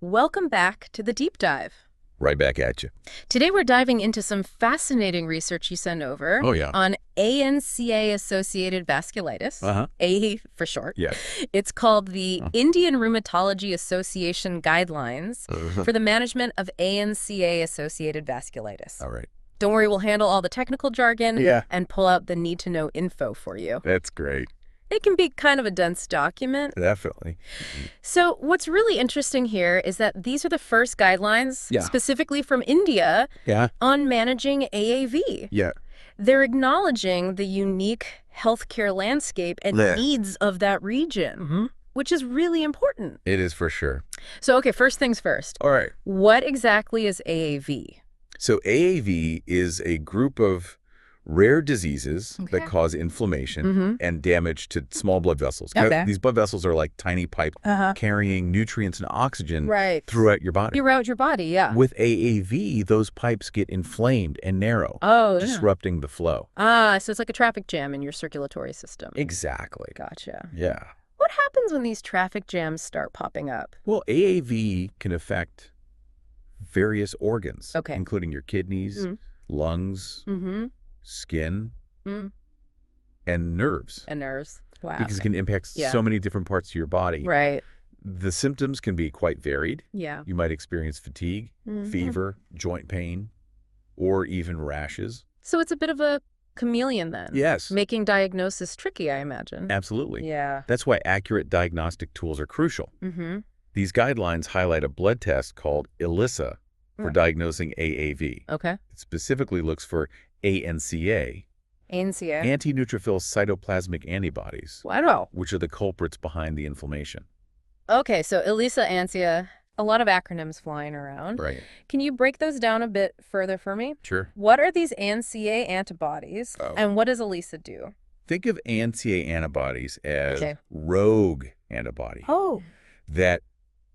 Welcome back to the deep dive. Right back at you. Today we're diving into some fascinating research you sent over Oh, yeah. on ANCA-associated vasculitis, A for short. Yeah. It's called the Indian Rheumatology Association Guidelines for the Management of ANCA-associated vasculitis. All right. Don't worry, we'll handle all the technical jargon Yeah. and pull out the need-to-know info for you. That's great. It can be kind of a dense document. Definitely. So what's really interesting here is that these are the first guidelines, specifically from India, on managing AAV. Yeah. They're acknowledging the unique healthcare landscape and needs of that region, which is really important. It is for sure. So, okay, first things first. All right. What exactly is AAV? So AAV is a group of rare diseases that cause inflammation and damage to small blood vessels. These blood vessels are like tiny pipes carrying nutrients and oxygen throughout your body. Throughout your body, yeah. With AAV, those pipes get inflamed and narrow, disrupting the flow. So it's like a traffic jam in your circulatory system. Exactly. Gotcha. Yeah. What happens when these traffic jams start popping up? Well, AAV can affect various organs, including your kidneys, lungs, skin, and nerves. Wow. Because it can impact so many different parts of your body. Right. The symptoms can be quite varied. Yeah. You might experience fatigue, fever, joint pain, or even rashes. So it's a bit of a chameleon then. Yes. Making diagnosis tricky, I imagine. Absolutely. Yeah. That's why accurate diagnostic tools are crucial. These guidelines highlight a blood test called ELISA for diagnosing AAV. Okay. It specifically looks for ANCA, ANCA. anti-neutrophil cytoplasmic antibodies, Wow. which are the culprits behind the inflammation. Okay, so ELISA, ANCA, a lot of acronyms flying around. Right. Can you break those down a bit further for me? Sure. What are these ANCA antibodies, and what does ELISA do? Think of ANCA antibodies as rogue antibodies that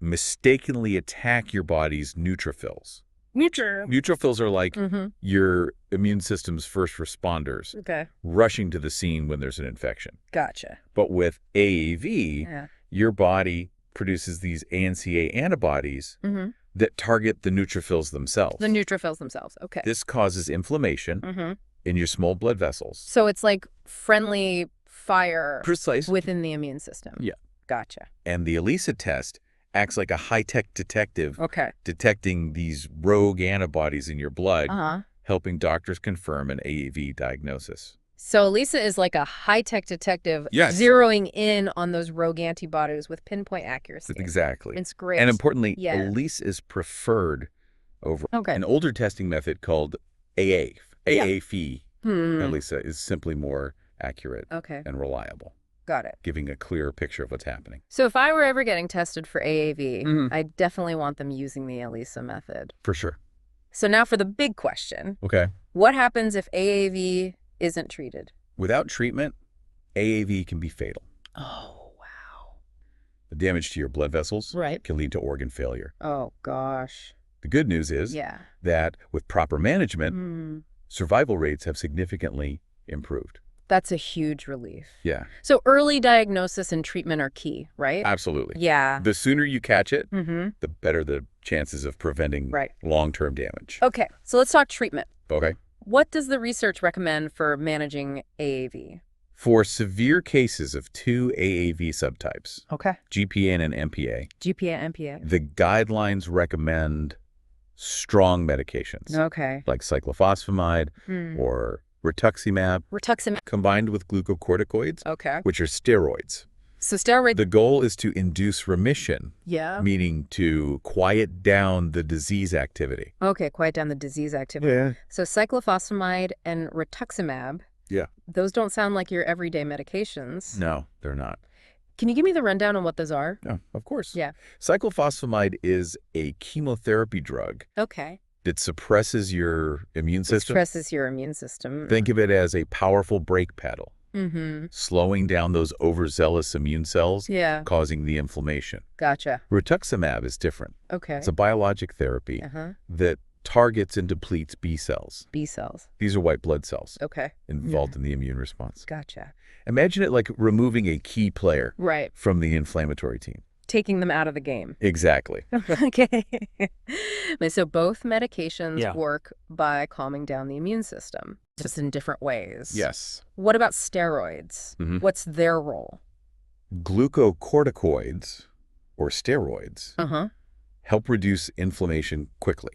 mistakenly attack your body's neutrophils. Neutrophils are like your immune system's first responders rushing to the scene when there's an infection. Gotcha. But with AAV, your body produces these ANCA antibodies that target the neutrophils themselves. The neutrophils themselves, okay. This causes inflammation in your small blood vessels. So it's like friendly fire within the immune system. Yeah. Gotcha. And the ELISA test acts like a high-tech detective detecting these rogue antibodies in your blood, helping doctors confirm an AAV diagnosis. So ELISA is like a high-tech detective zeroing in on those rogue antibodies with pinpoint accuracy. Exactly. It's great. And importantly, ELISA is preferred over an older testing method called AAV. ELISA is simply more accurate and reliable. Got it. Giving a clearer picture of what's happening. So if I were ever getting tested for AAV, I definitely want them using the ELISA method. For sure. So now for the big question. Okay. What happens if AAV isn't treated? Without treatment, AAV can be fatal. Oh, wow. The damage to your blood vessels can lead to organ failure. Oh, gosh. The good news is that with proper management, survival rates have significantly improved. That's a huge relief. Yeah. So early diagnosis and treatment are key, right? Absolutely. Yeah. The sooner you catch it, the better the chances of preventing long-term damage. Okay, so let's talk treatment. Okay. What does the research recommend for managing AAV? For severe cases of two AAV subtypes, GPA and MPA, the guidelines recommend strong medications, like cyclophosphamide or rituximab, combined with glucocorticoids, which are steroids. So steroids. The goal is to induce remission, meaning to quiet down the disease activity. Okay, quiet down the disease activity. Yeah. So cyclophosphamide and rituximab, those don't sound like your everyday medications. No, they're not. Can you give me the rundown on what those are? Yeah, of course. Yeah. Cyclophosphamide is a chemotherapy drug that suppresses your immune system. Suppresses your immune system. Think of it as a powerful brake pedal, slowing down those overzealous immune cells, causing the inflammation. Gotcha. Rituximab is different. Okay. It's a biologic therapy that targets and depletes B cells. B cells. These are white blood cells. Okay. Involved in the immune response. Gotcha. Imagine it like removing a key player Right. from the inflammatory team. taking them out of the game. Exactly. Okay. So both medications work by calming down the immune system, just in different ways. Yes. What about steroids? What's their role? Glucocorticoids, or steroids, help reduce inflammation quickly.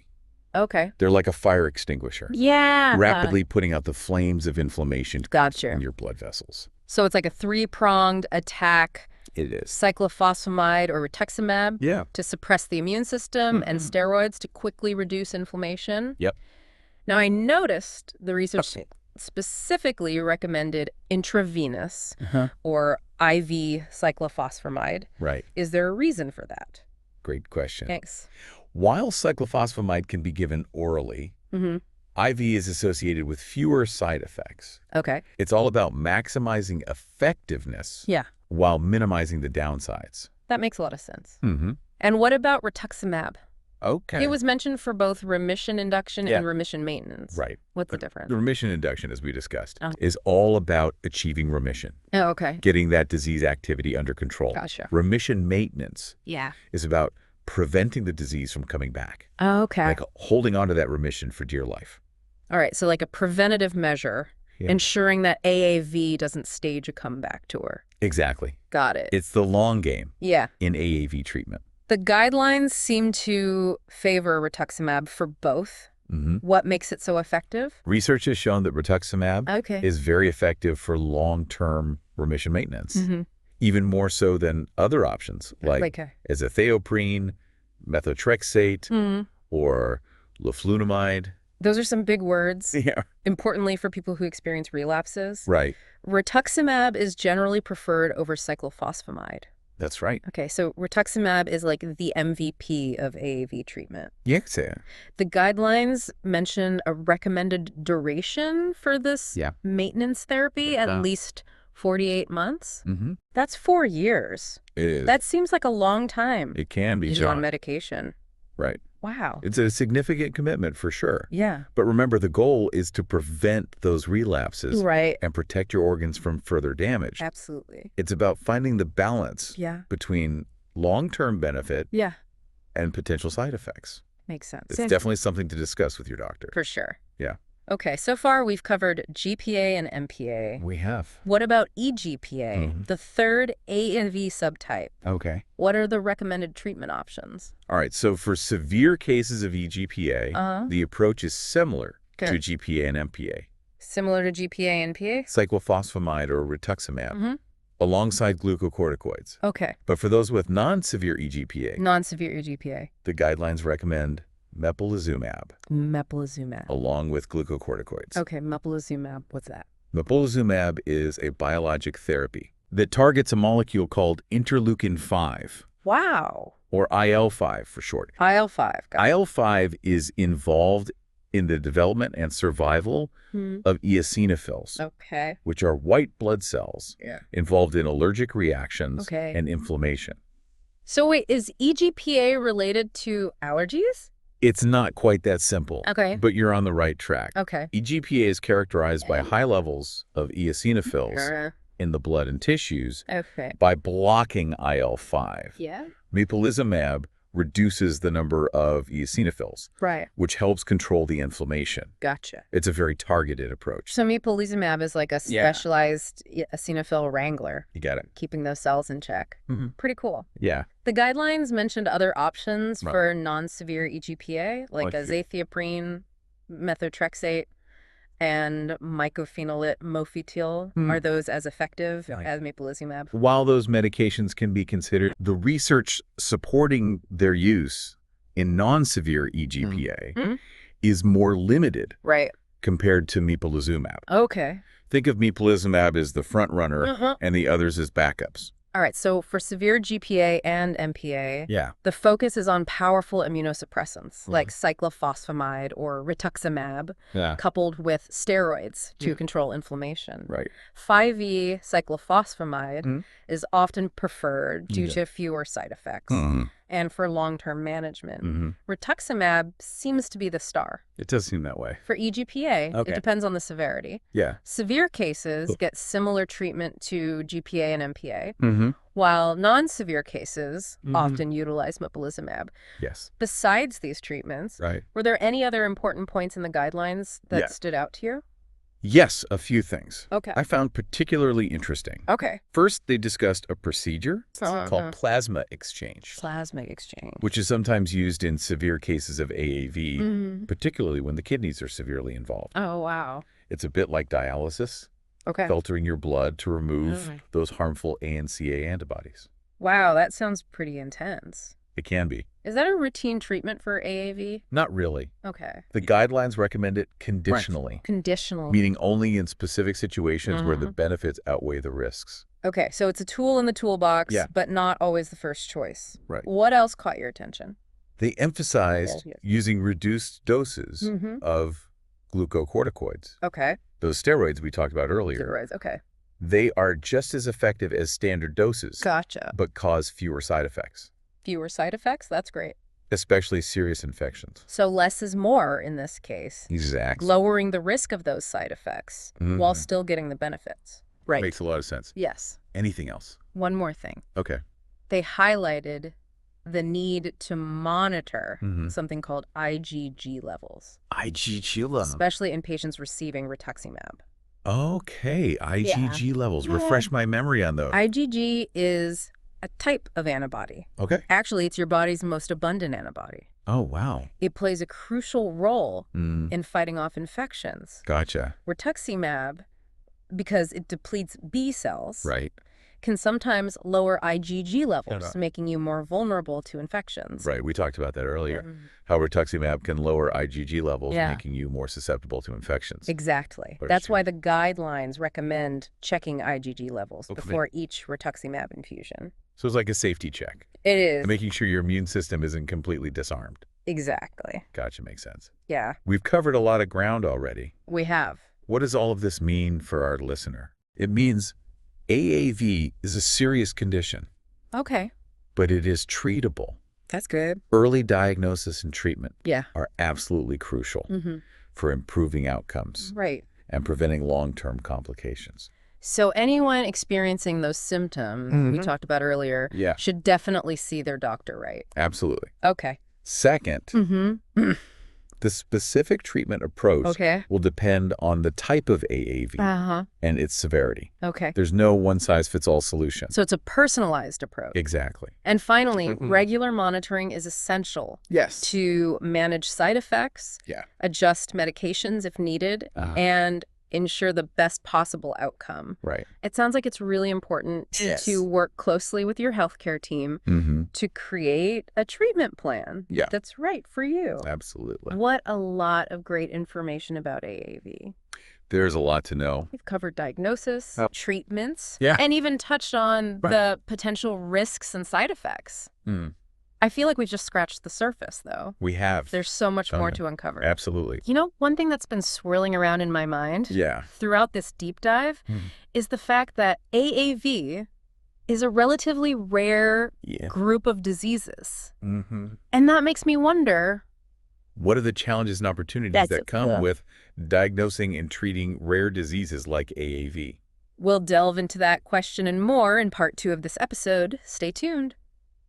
Okay. They're like a fire extinguisher. Yeah. Rapidly putting out the flames of inflammation in your blood vessels. So it's like a three-pronged attack. It is. Cyclophosphamide or rituximab to suppress the immune system and steroids to quickly reduce inflammation. Yep. Now, I noticed the research specifically recommended intravenous or IV cyclophosphamide. Right. Is there a reason for that? Great question. Thanks. While cyclophosphamide can be given orally, IV is associated with fewer side effects. Okay. It's all about maximizing effectiveness while minimizing the downsides. That makes a lot of sense. And what about rituximab? Okay. It was mentioned for both remission induction and remission maintenance. Right. What's the difference? The remission induction, as we discussed, is all about achieving remission. Oh, okay. Getting that disease activity under control. Gotcha. Remission maintenance is about preventing the disease from coming back. Oh, okay. Like holding on to that remission for dear life. All right, so like a preventative measure, ensuring that AAV doesn't stage a comeback tour. Exactly. Got it. It's the long game in AAV treatment. The guidelines seem to favor rituximab for both. What makes it so effective? Research has shown that rituximab is very effective for long-term remission maintenance, even more so than other options like azathioprine, methotrexate, or leflunomide. Those are some big words. Importantly for people who experience relapses. Right. Rituximab is generally preferred over cyclophosphamide. That's right. Okay, so rituximab is like the MVP of AAV treatment. Yes. The guidelines mention a recommended duration for this maintenance therapy, at least 48 months. That's 4 years. It is. That seems like a long time. It can be, on medication. Right. Wow. It's a significant commitment for sure. Yeah. But remember, the goal is to prevent those relapses and protect your organs from further damage. Absolutely. It's about finding the balance between long-term benefit and potential side effects. Makes sense. It's definitely something to discuss with your doctor. For sure. Yeah. Okay, so far we've covered GPA and MPA. We have. What about EGPA, the third AAV subtype? Okay. What are the recommended treatment options? All right, so for severe cases of EGPA, the approach is similar to GPA and MPA. Similar to GPA and MPA? Cyclophosphamide or rituximab, alongside glucocorticoids. Okay. But for those with non-severe EGPA, the guidelines recommend mepolizumab. Along with glucocorticoids. Okay, mepolizumab. What's that? Mepolizumab is a biologic therapy that targets a molecule called interleukin-5. Wow. Or IL-5 for short. IL-5. IL-5 is involved in the development and survival of eosinophils, which are white blood cells involved in allergic reactions and inflammation. So wait, is EGPA related to allergies? It's not quite that simple, but you're on the right track. EGPA is characterized by high levels of eosinophils in the blood and tissues by blocking IL-5. Mepolizumab reduces the number of eosinophils, which helps control the inflammation. Gotcha. It's a very targeted approach. So mepolizumab is like a specialized eosinophil wrangler. You got it. Keeping those cells in check. Pretty cool. Yeah. The guidelines mentioned other options for non-severe EGPA, like azathioprine, methotrexate, and mycophenolate mofetil. Are those as effective as mepolizumab? While those medications can be considered, the research supporting their use in non-severe EGPA is more limited compared to mepolizumab. Okay. Think of mepolizumab as the front runner and the others as backups. All right, so for severe GPA and MPA, the focus is on powerful immunosuppressants like cyclophosphamide or rituximab, coupled with steroids to control inflammation. 5E cyclophosphamide is often preferred due to fewer side effects. and for long-term management. Mm-hmm. Rituximab seems to be the star. It does seem that way. For EGPA, it depends on the severity. Yeah. Severe cases get similar treatment to GPA and MPA, Mm-hmm. while non-severe cases often utilize mepolizumab. Yes. Besides these treatments, were there any other important points in the guidelines that stood out to you? Yes, a few things. Okay. I found particularly interesting. Okay. First, they discussed a procedure called plasma exchange. Plasma exchange. Which is sometimes used in severe cases of AAV, particularly when the kidneys are severely involved. Oh, wow. It's a bit like dialysis, filtering your blood to remove those harmful ANCA antibodies. Wow, that sounds pretty intense. It can be. Is that a routine treatment for AAV? Not really. Okay. The guidelines recommend it conditionally. Right. Conditional. Meaning only in specific situations where the benefits outweigh the risks. Okay, so it's a tool in the toolbox, but not always the first choice. Right. What else caught your attention? They emphasized using reduced doses of glucocorticoids. Okay. Those steroids we talked about earlier. Steroids, okay. They are just as effective as standard doses. Gotcha. But cause fewer side effects. Fewer side effects? That's great. Especially serious infections. So less is more in this case. Exactly. Lowering the risk of those side effects while still getting the benefits. Right. Makes a lot of sense. Yes. Anything else? One more thing. Okay. They highlighted the need to monitor something called IgG levels. IgG levels? Especially in patients receiving rituximab. Okay. IgG levels. Refresh my memory on those. IgG is a type of antibody. Okay. Actually, it's your body's most abundant antibody. Oh, wow. It plays a crucial role in fighting off infections. Gotcha. Rituximab, because it depletes B cells, right, can sometimes lower IgG levels, making you more vulnerable to infections. Right. We talked about that earlier. How rituximab can lower IgG levels, making you more susceptible to infections. Exactly. That's why the guidelines recommend checking IgG levels before each rituximab infusion. So it's like a safety check. It is. And making sure your immune system isn't completely disarmed. Exactly. Gotcha. Makes sense. Yeah. We've covered a lot of ground already. We have. What does all of this mean for our listener? It means AAV is a serious condition. Okay. But it is treatable. That's good. Early diagnosis and treatment are absolutely crucial for improving outcomes and preventing long-term complications. So anyone experiencing those symptoms we talked about earlier should definitely see their doctor, right? Absolutely. Okay. Second, the specific treatment approach will depend on the type of AAV and its severity. Okay. There's no one-size-fits-all solution. So it's a personalized approach. Exactly. And finally, regular monitoring is essential to manage side effects, adjust medications if needed, and ensure the best possible outcome. Right. It sounds like it's really important to work closely with your healthcare team to create a treatment plan that's right for you. Absolutely. What a lot of great information about AAV. There's a lot to know. We've covered diagnosis, treatments, and even touched on the potential risks and side effects. I feel like we've just scratched the surface, though. We have. There's so much more to uncover. Absolutely. You know, one thing that's been swirling around in my mind throughout this deep dive is the fact that AAV is a relatively rare group of diseases. And that makes me wonder, what are the challenges and opportunities that come with diagnosing and treating rare diseases like AAV? We'll delve into that question and more in part 2 of this episode. Stay tuned.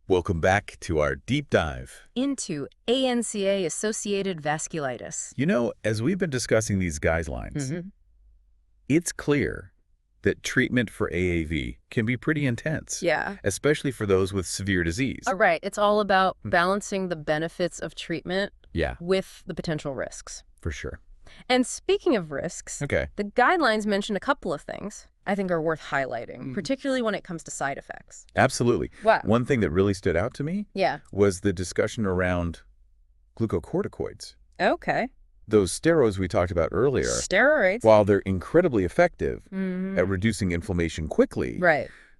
Welcome back to our deep dive into ANCA-associated vasculitis. You know, as we've been discussing these guidelines, it's clear that treatment for AAV can be pretty intense. Especially for those with severe disease. Right. It's all about balancing the benefits of treatment with the potential risks. For sure. And speaking of risks, the guidelines mention a couple of things I think are worth highlighting, particularly when it comes to side effects. Absolutely. Wow. One thing that really stood out to me was the discussion around glucocorticoids. Okay. Those steroids we talked about earlier. Steroids. While they're incredibly effective at reducing inflammation quickly,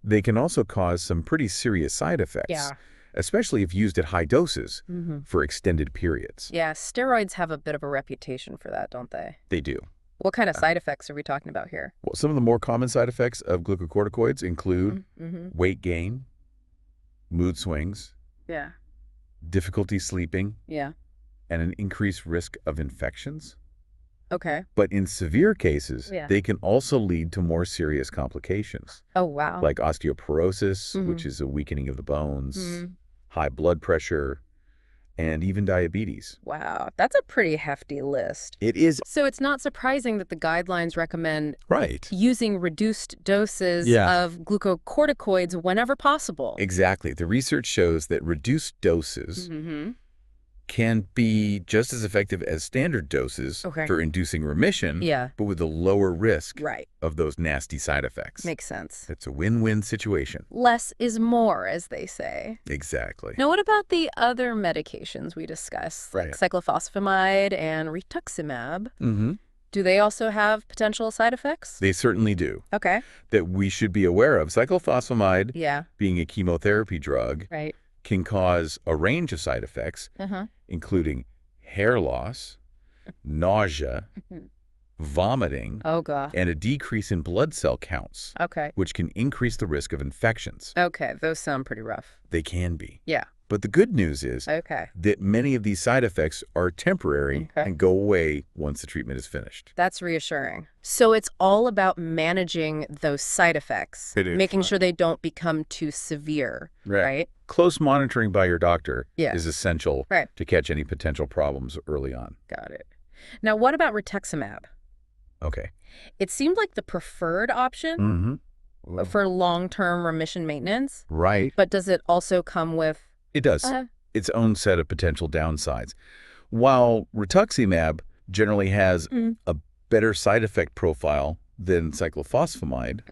they can also cause some pretty serious side effects. Especially if used at high doses for extended periods. Yeah, steroids have a bit of a reputation for that, don't they? They do. What kind of side effects are we talking about here? Well, some of the more common side effects of glucocorticoids include weight gain, mood swings, difficulty sleeping, Yeah. and an increased risk of infections. Okay. But in severe cases, they can also lead to more serious complications. Oh, wow. Like osteoporosis, which is a weakening of the bones, high blood pressure, and even diabetes. Wow, that's a pretty hefty list. It is. So it's not surprising that the guidelines recommend using reduced doses of glucocorticoids whenever possible. Exactly. The research shows that reduced doses can be just as effective as standard doses for inducing remission, but with a lower risk of those nasty side effects. Makes sense. It's a win-win situation. Less is more, as they say. Exactly. Now, what about the other medications we discussed, like cyclophosphamide and rituximab? Do they also have potential side effects? They certainly do. Okay. That we should be aware of. Cyclophosphamide, being a chemotherapy drug, can cause a range of side effects, including hair loss, nausea, vomiting, and a decrease in blood cell counts, which can increase the risk of infections. Okay, those sound pretty rough. They can be. Yeah. But the good news is that many of these side effects are temporary and go away once the treatment is finished. That's reassuring. So it's all about managing those side effects, making sure they don't become too severe, right? Close monitoring by your doctor is essential to catch any potential problems early on. Got it. Now, what about rituximab? Okay. It seemed like the preferred option for long-term remission maintenance. Right. But does it also come with... It does. Its own set of potential downsides. While rituximab generally has a better side effect profile than cyclophosphamide,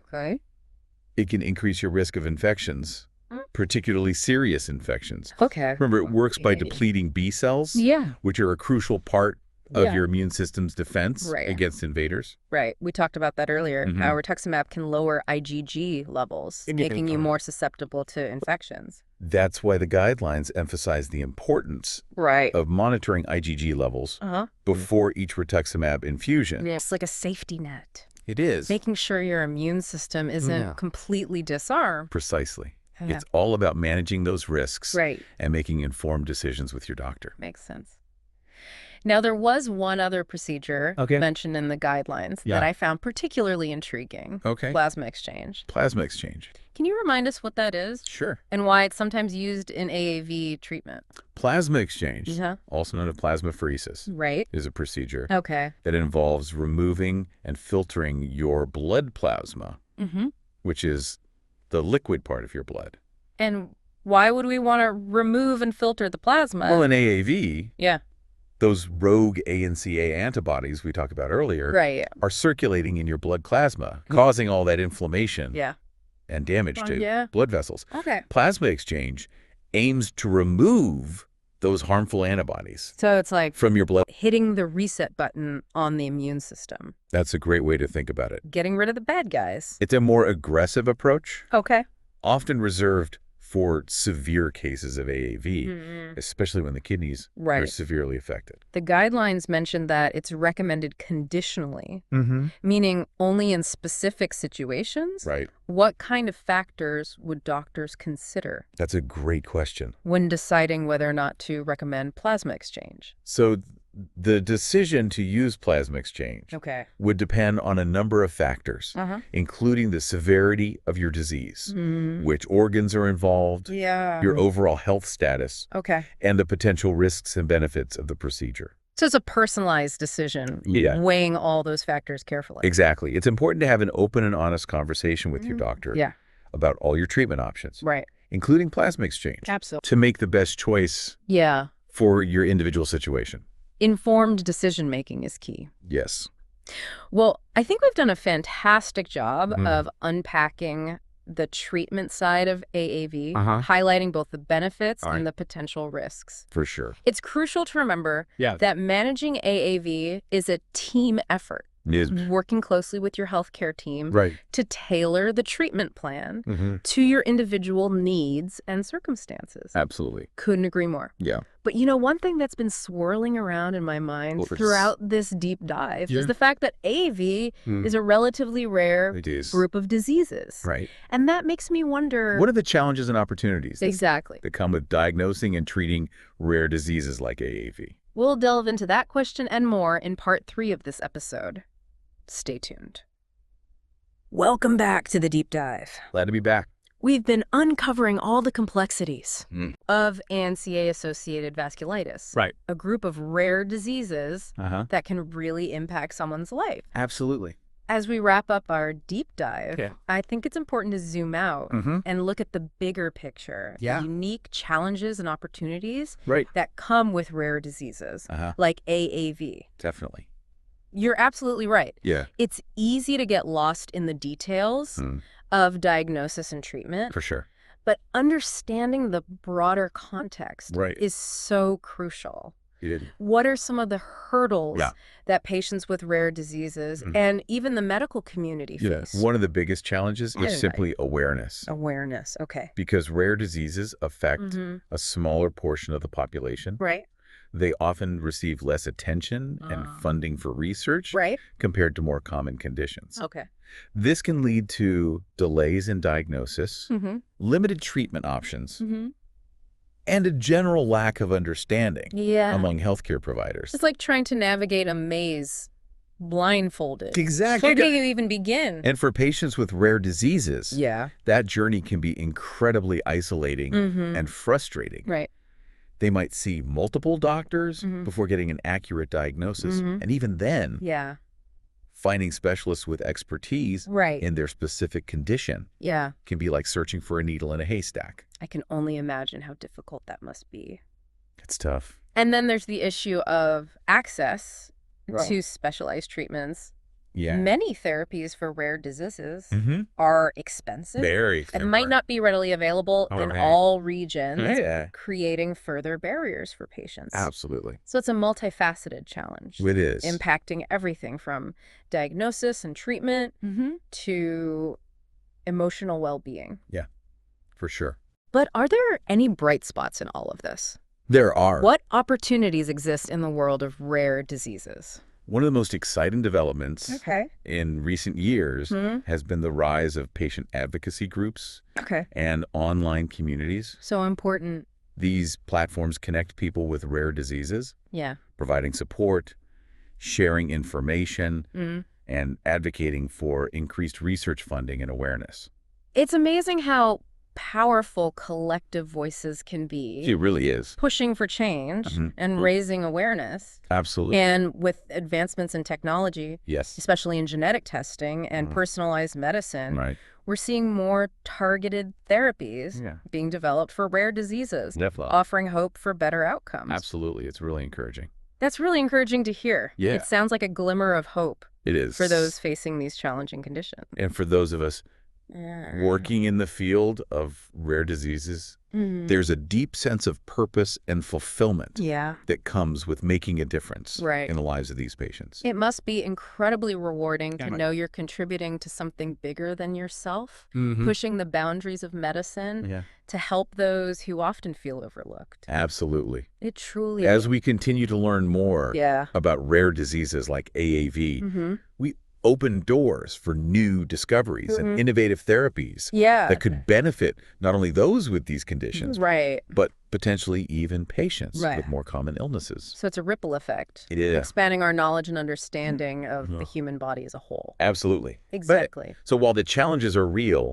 it can increase your risk of infections, particularly serious infections. Remember, it works by depleting B cells, which are a crucial part of your immune system's defense against invaders. Right. We talked about that earlier. How rituximab can lower IgG levels, making you more susceptible to infections. That's why the guidelines emphasize the importance of monitoring IgG levels before each rituximab infusion. It's like a safety net. It is. Making sure your immune system isn't completely disarmed. Precisely. It's all about managing those risks and making informed decisions with your doctor. Makes sense. Now, there was one other procedure mentioned in the guidelines that I found particularly intriguing. Plasma exchange. Plasma exchange. Can you remind us what that is? Sure. And why it's sometimes used in AAV treatment? Plasma exchange, also known as plasmapheresis, is a procedure that involves removing and filtering your blood plasma, which is the liquid part of your blood. And why would we want to remove and filter the plasma? Well, in AAV, those rogue ANCA antibodies we talked about earlier are circulating in your blood plasma, causing all that inflammation and damage to blood vessels. Plasma exchange aims to remove those harmful antibodies. So it's like from your blood, hitting the reset button on the immune system. That's a great way to think about it. Getting rid of the bad guys. It's a more aggressive approach. Often reserved for severe cases of AAV, especially when the kidneys are severely affected. The guidelines mention that it's recommended conditionally, meaning only in specific situations. What kind of factors would doctors consider? That's a great question. When deciding whether or not to recommend plasma exchange. So the decision to use plasma exchange would depend on a number of factors, including the severity of your disease, which organs are involved, your overall health status, and the potential risks and benefits of the procedure. So it's a personalized decision, weighing all those factors carefully. Exactly. It's important to have an open and honest conversation with your doctor about all your treatment options, including plasma exchange, to make the best choice for your individual situation. Informed decision-making is key. Yes. Well, I think we've done a fantastic job of unpacking the treatment side of AAV, highlighting both the benefits and the potential risks. For sure. It's crucial to remember that managing AAV is a team effort. working closely with your healthcare team to tailor the treatment plan to your individual needs and circumstances. Absolutely. Couldn't agree more. Yeah. But one thing that's been swirling around in my mind throughout this deep dive is the fact that AAV is a relatively rare group of diseases. Right. And that makes me wonder... What are the challenges and opportunities exactly that come with diagnosing and treating rare diseases like AAV? We'll delve into that question and more in part 3 of this episode. Stay tuned. Welcome back to the deep dive. Glad to be back. We've been uncovering all the complexities of ANCA-associated vasculitis, a group of rare diseases that can really impact someone's life. Absolutely. As we wrap up our deep dive, I think it's important to zoom out and look at the bigger picture, the unique challenges and opportunities that come with rare diseases, like AAV. Definitely. You're absolutely right. Yeah. It's easy to get lost in the details of diagnosis and treatment. For sure. But understanding the broader context is so crucial. What are some of the hurdles that patients with rare diseases and even the medical community face? One of the biggest challenges is simply awareness. Awareness, okay. Because rare diseases affect a smaller portion of the population. Right. They often receive less attention and funding for research compared to more common conditions. Okay. This can lead to delays in diagnosis, limited treatment options, and a general lack of understanding among healthcare providers. It's like trying to navigate a maze blindfolded. Exactly. Where do you even begin? And for patients with rare diseases, that journey can be incredibly isolating and frustrating. Right. They might see multiple doctors before getting an accurate diagnosis. And even then, finding specialists with expertise in their specific condition can be like searching for a needle in a haystack. I can only imagine how difficult that must be. It's tough. And then there's the issue of access to specialized treatments. Many therapies for rare diseases are expensive. And might not be readily available in all regions, creating further barriers for patients. Absolutely. So it's a multifaceted challenge. It is. Impacting everything from diagnosis and treatment to emotional well-being. Yeah, for sure. But are there any bright spots in all of this? There are. What opportunities exist in the world of rare diseases? One of the most exciting developments in recent years has been the rise of patient advocacy groups and online communities. So important. These platforms connect people with rare diseases, providing support, sharing information, and advocating for increased research funding and awareness. It's amazing how powerful collective voices can be. It really is. Pushing for change and raising awareness. Absolutely. And with advancements in technology, especially in genetic testing and personalized medicine, we're seeing more targeted therapies being developed for rare diseases, offering hope for better outcomes. Absolutely. It's really encouraging. That's really encouraging to hear. It sounds like a glimmer of hope. It is. For those facing these challenging conditions. And for those of us working in the field of rare diseases, there's a deep sense of purpose and fulfillment that comes with making a difference in the lives of these patients. It must be incredibly rewarding to know you're contributing to something bigger than yourself, pushing the boundaries of medicine to help those who often feel overlooked. Absolutely. It truly As is. we continue to learn more about rare diseases like AAV, we open doors for new discoveries and innovative therapies that could benefit not only those with these conditions, but potentially even patients with more common illnesses. So it's a ripple effect. It is. Expanding our knowledge and understanding of the human body as a whole. Absolutely. Exactly. So while the challenges are real,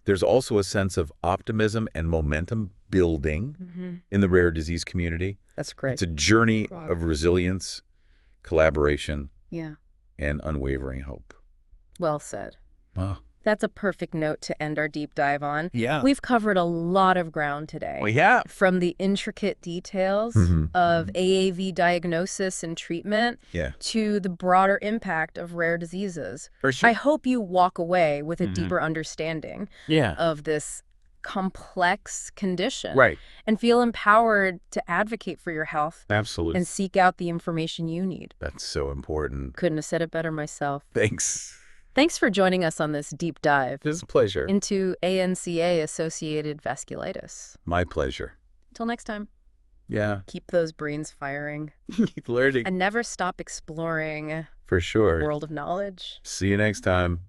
there's also a sense of optimism and momentum building in the rare disease community. That's great. It's a journey of resilience, collaboration, and unwavering hope. Well said. Wow. That's a perfect note to end our deep dive on. We've covered a lot of ground today. From the intricate details of AAV diagnosis and treatment to the broader impact of rare diseases. I hope you walk away with a deeper understanding of this complex condition. Right. And feel empowered to advocate for your health. Absolutely. And seek out the information you need. That's so important. Couldn't have said it better myself. Thanks. Thanks for joining us on this deep dive. It was a pleasure. Into ANCA-associated vasculitis. My pleasure. Till next time. Yeah. Keep those brains firing. Keep learning. And never stop exploring. For sure. World of knowledge. See you next time.